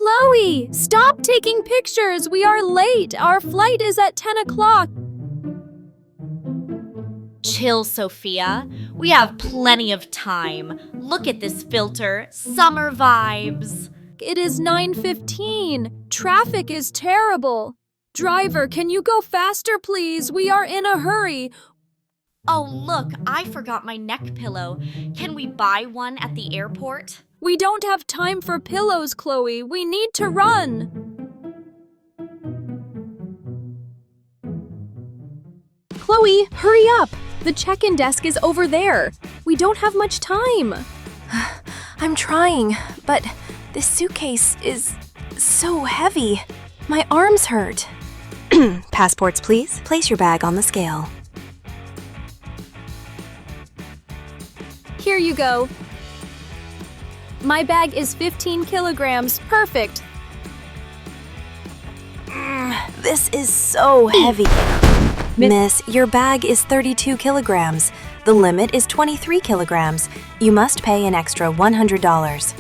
Chloe, stop taking pictures. We are late. Our flight is at 10 o'clock. Chill, Sophia. We have plenty of time. Look at this filter. Summer vibes. It is 9:15. Traffic is terrible. Driver, can you go faster, please? We are in a hurry. Oh, look, I forgot my neck pillow. Can we buy one at the airport? We don't have time for pillows, Chloe. We need to run. Chloe, hurry up. The check-in desk is over there. We don't have much time. I'm trying, but this suitcase is so heavy. My arms hurt. Passports, please. Place your bag on the scale. Here you go. My bag is 15 kilograms. Perfect. This is so heavy. Miss, your bag is 32 kilograms. The limit is 23 kilograms. You must pay an extra $100.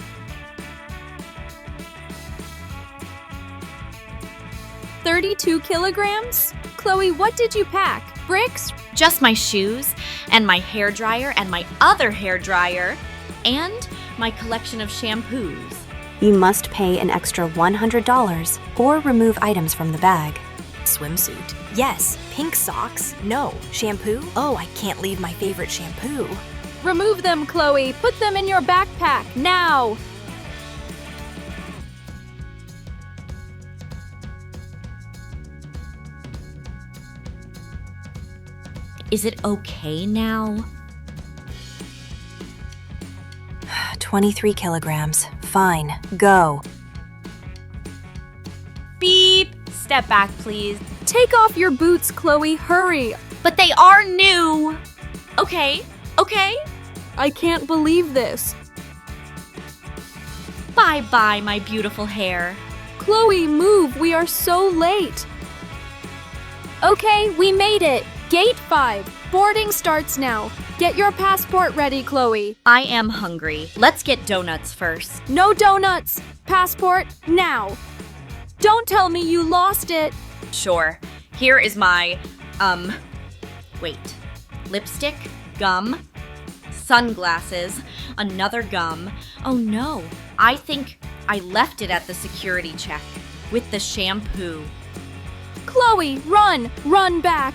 $32 kilograms? Chloe, what did you pack? Bricks? Just my shoes, and my hairdryer, and my other hairdryer, and my collection of shampoos. You must pay an extra $100 or remove items from the bag. Swimsuit? Yes. Pink socks? No. Shampoo? Oh, I can't leave my favorite shampoo. Remove them, Chloe. Put them in your backpack, now. Is it okay now? 23 kilograms. Fine. Go. Beep! Step back, please. Take off your boots, Chloe. Hurry. But they are new! Okay. I can't believe this. Bye-bye, my beautiful hair. Chloe, move. We are so late. Okay, we made it. Gate 5. Boarding starts now. Get your passport ready, Chloe. I am hungry. Let's get donuts first. No donuts. Passport now. Don't tell me you lost it. Sure. Here is my, wait. Lipstick, gum, sunglasses, another gum. Oh no, I think I left it at the security check with the shampoo. Chloe, run! Run back!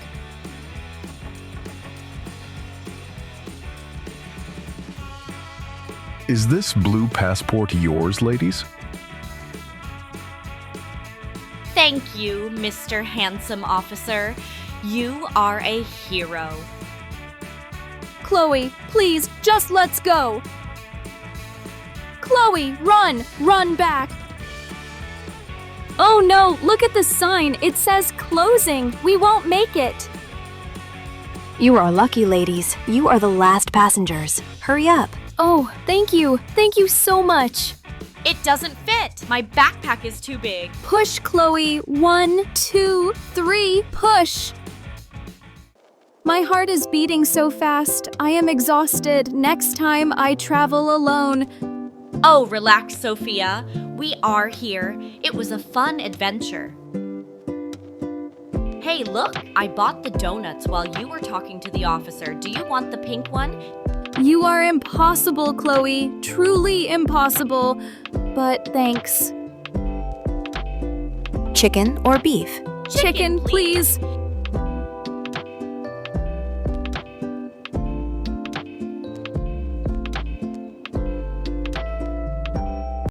Is this blue passport yours, ladies? Thank you, Mr. Handsome Officer. You are a hero. Chloe, please, just let's go. Chloe, run! Run back! Oh no, look at the sign. It says closing. We won't make it. You are lucky, ladies. You are the last passengers. Hurry up. Oh, thank you. Thank you so much. It doesn't fit. My backpack is too big. Push, Chloe. 1, 2, 3, push. My heart is beating so fast. I am exhausted. Next time I travel alone. Oh, relax, Sophia. We are here. It was a fun adventure. Hey, look, I bought the donuts while you were talking to the officer. Do you want the pink one? You are impossible, Chloe. Truly impossible. But thanks. Chicken or beef? Chicken, please.